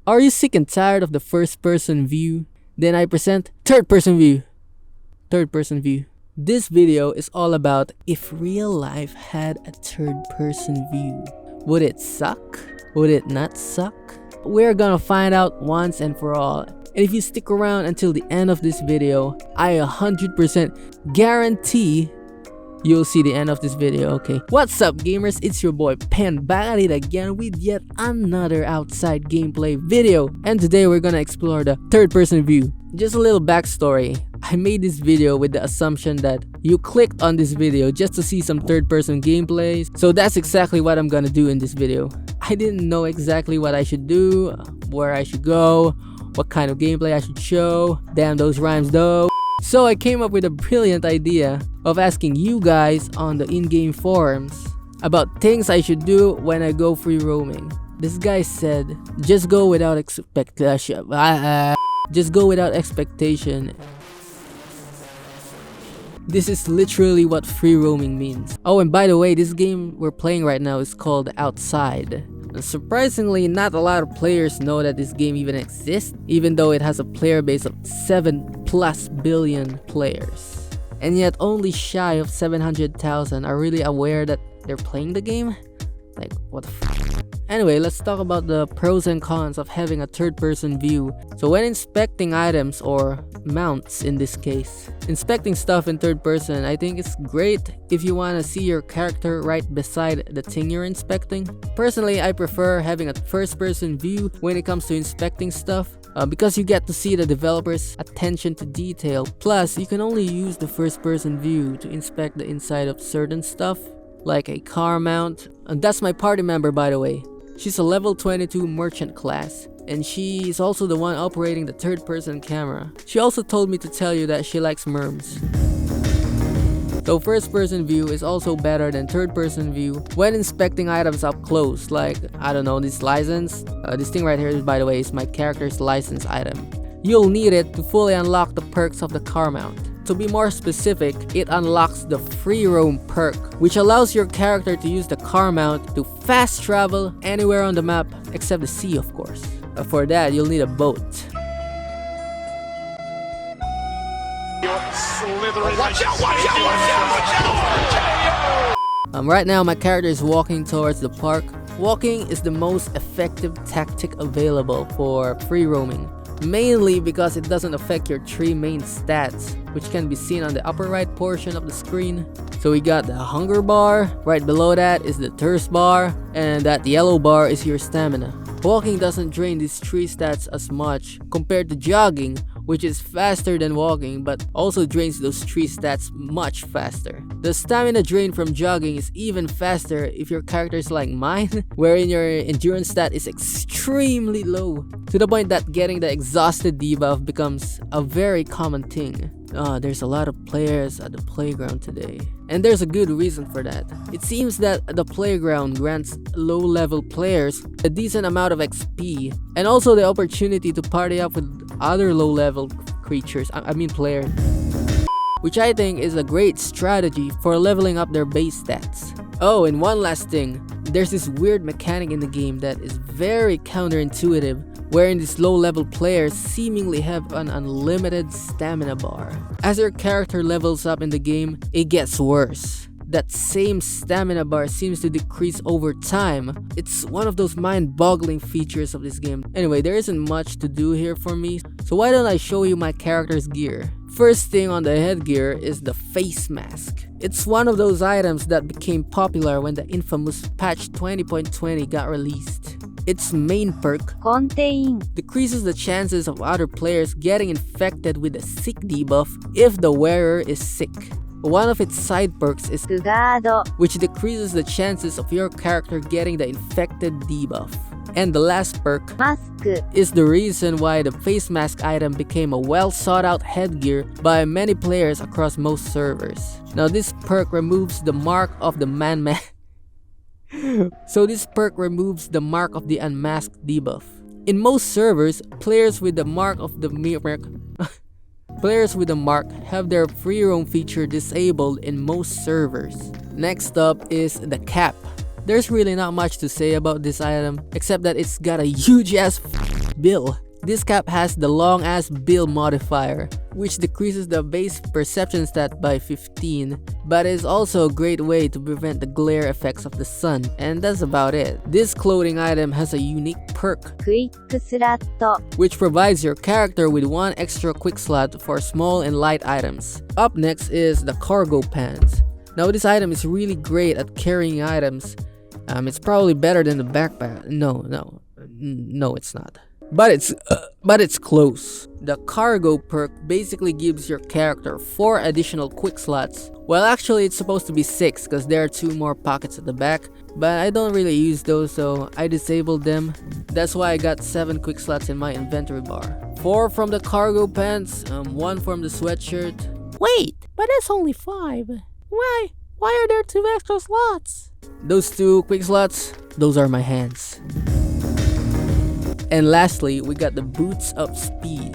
Are you sick and tired of the first person view? Then I present third person view. Third person view. This video is all about if real life had a third person view. Would it suck? Would it not suck? We're gonna find out once and for all. And if you stick around until the end of this video, I 100% guarantee you'll see the end of this video, okay? What's up, gamers? It's your boy Pen, back at it again with yet another outside gameplay video. And today we're gonna explore the third person view. Just a little backstory. I made this video with the assumption that you clicked on this video just to see some third person gameplays. So that's exactly what I'm gonna do in this video. I didn't know exactly what I should do, where I should go, what kind of gameplay I should show. Damn those rhymes though. So I came up with a brilliant idea of asking you guys on the in-game forums about things I should do when I go free roaming. This guy said, just go without expectation. Just go without expectation. This is literally what free roaming means. Oh, and by the way, this game we're playing right now is called Outside. Surprisingly, not a lot of players know that this game even exists, even though it has a player base of 7+ billion players. And yet only shy of 700,000 are really aware that they're playing the game? Like, what the f***? Anyway, let's talk about the pros and cons of having a third person view. So when inspecting items, or mounts in this case, inspecting stuff in third person, I think it's great if you want to see your character right beside the thing you're inspecting. Personally, I prefer having a first person view when it comes to inspecting stuff, because you get to see the developer's attention to detail. Plus, you can only use the first person view to inspect the inside of certain stuff, like a car mount. And that's my party member, by the way. She's a level 22 merchant class, and she's also the one operating the third person camera. She also told me to tell you that she likes merms. So first person view is also better than third person view when inspecting items up close, like, I don't know, this license. This thing right here, by the way, is my character's license item. You'll need it to fully unlock the perks of the car mount. To be more specific, it unlocks the free roam perk, which allows your character to use the car mount to fast travel anywhere on the map except the sea, of course. For that, you'll need a boat. Right now, my character is walking towards the park. Walking is the most effective tactic available for free roaming, mainly because it doesn't affect your three main stats, which can be seen on the upper right portion of the screen. So we got the hunger bar, right below that is the thirst bar, and that yellow bar is your stamina. Walking doesn't drain these three stats as much compared to jogging, which is faster than walking but also drains those three stats much faster. The stamina drain from jogging is even faster if your character is like mine, wherein your endurance stat is extremely low, to the point that getting the exhausted debuff becomes a very common thing. There's a lot of players at the playground today, and there's a good reason for that. It seems that the playground grants low-level players a decent amount of XP, and also the opportunity to party up with other low-level creatures, players, which I think is a great strategy for leveling up their base stats. Oh, and one last thing, there's this weird mechanic in the game that is very counterintuitive, wherein these low-level players seemingly have an unlimited stamina bar. As your character levels up in the game, it gets worse. That same stamina bar seems to decrease over time. It's one of those mind-boggling features of this game. Anyway, there isn't much to do here for me, so why don't I show you my character's gear. First thing on the headgear is the face mask. It's one of those items that became popular when the infamous patch 20.20 got released. Its main perk, Contain, decreases the chances of other players getting infected with a sick debuff if the wearer is sick. One of its side perks is Guard, which decreases the chances of your character getting the infected debuff. And the last perk, Mask, is the reason why the face mask item became a well sought out headgear by many players across most servers. Now this perk removes the mark of the man. So this perk removes the mark of the unmasked debuff. In most servers, players with the mark have their free roam feature disabled in most servers. Next up is the cap. There's really not much to say about this item, except that it's got a huge ass Bill. This cap has the long ass Bill modifier, which decreases the base perception stat by 15, but is also a great way to prevent the glare effects of the sun, and that's about it. This clothing item has a unique perk, Quick Slot. which provides your character with one extra quick slot for small and light items. Up next is the cargo pants. Now this item is really great at carrying items. It's probably better than the backpack. No, it's not. But it's close. The cargo perk basically gives your character 4 additional quick slots. Well, actually it's supposed to be 6 because there are 2 more pockets at the back, but I don't really use those, so I disabled them. That's why I got 7 quick slots in my inventory bar. 4 from the cargo pants, 1 from the sweatshirt. Wait, but that's only 5. Why are there 2 extra slots? Those 2 quick slots, those are my hands. And lastly, we got the Boots of Speed.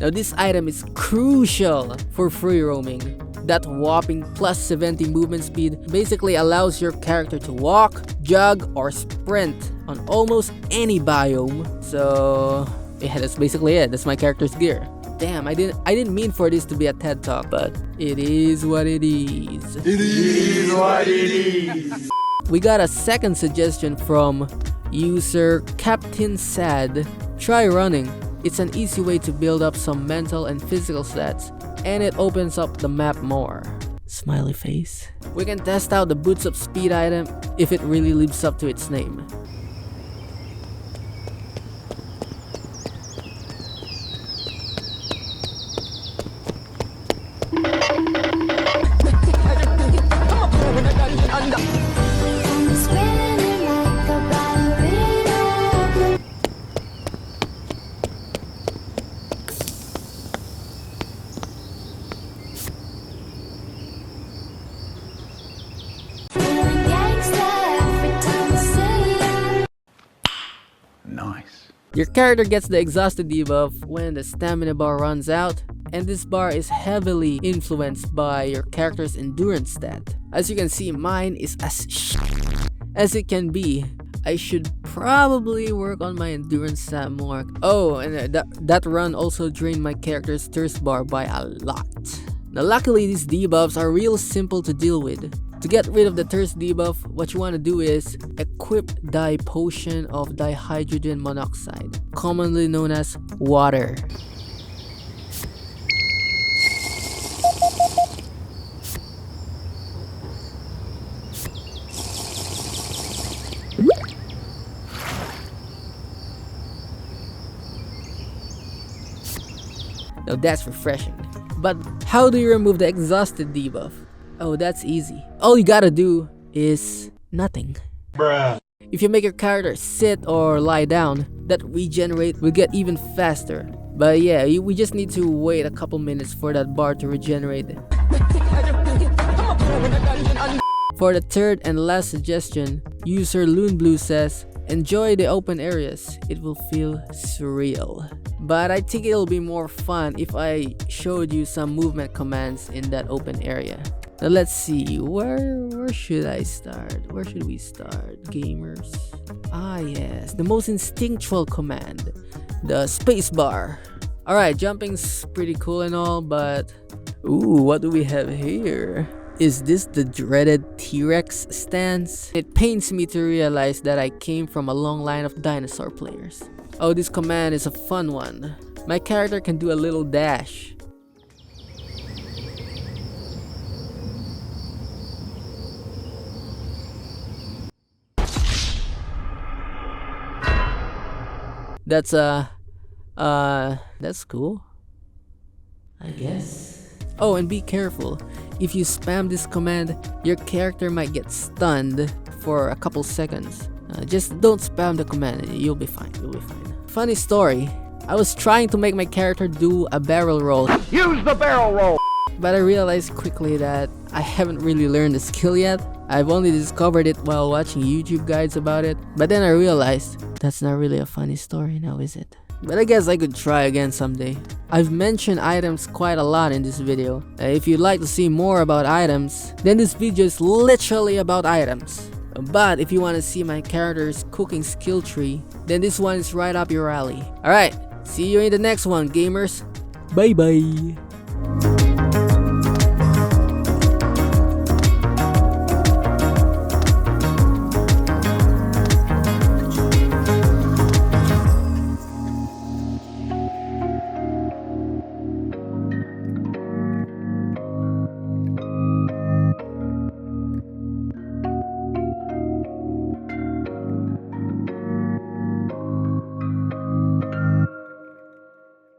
Now this item is crucial for free roaming. That whopping plus 70 movement speed basically allows your character to walk, jog, or sprint on almost any biome. So yeah, that's basically it. That's my character's gear. Damn, I didn't mean for this to be a TED Talk, but it is what it is. It is what it is. We got a second suggestion from user Captain Sad. Try running. It's an easy way to build up some mental and physical stats, and it opens up the map more. Smiley face. We can test out the Boots of Speed item if it really lives up to its name. Nice. Your character gets the exhausted debuff when the stamina bar runs out, and this bar is heavily influenced by your character's endurance stat. As you can see, mine is as it can be. I should probably work on my endurance stat more. Oh, and that run also drained my character's thirst bar by a lot. Now luckily these debuffs are real simple to deal with. To get rid of the thirst debuff, what you want to do is equip Di Potion of Dihydrogen Monoxide, commonly known as water. Now that's refreshing. But how do you remove the exhausted debuff? Oh, that's easy. All you gotta do is nothing. Bruh. If you make your character sit or lie down, that regenerate will get even faster. But yeah, we just need to wait a couple minutes for that bar to regenerate. For the third and last suggestion, user Loonblue says, enjoy the open areas, it will feel surreal. But I think it'll be more fun if I showed you some movement commands in that open area. Now let's see, where should I start? Where should we start, gamers? Ah yes, the most instinctual command, the spacebar. Alright, jumping's pretty cool and all, but ooh, what do we have here? Is this the dreaded T-Rex stance? It pains me to realize that I came from a long line of dinosaur players. Oh, this command is a fun one. My character can do a little dash. That's cool, I guess. Oh, and be careful. If you spam this command, your character might get stunned for a couple seconds. Just don't spam the command, you'll be fine, Funny story, I was trying to make my character do a barrel roll. Use the barrel roll! But I realized quickly that I haven't really learned the skill yet. I've only discovered it while watching YouTube guides about it. But then I realized, that's not really a funny story now, is it? But I guess I could try again someday. I've mentioned items quite a lot in this video. If you'd like to see more about items, then this video is literally about items. But if you want to see my character's cooking skill tree, then this one is right up your alley. Alright, see you in the next one, gamers. Bye bye.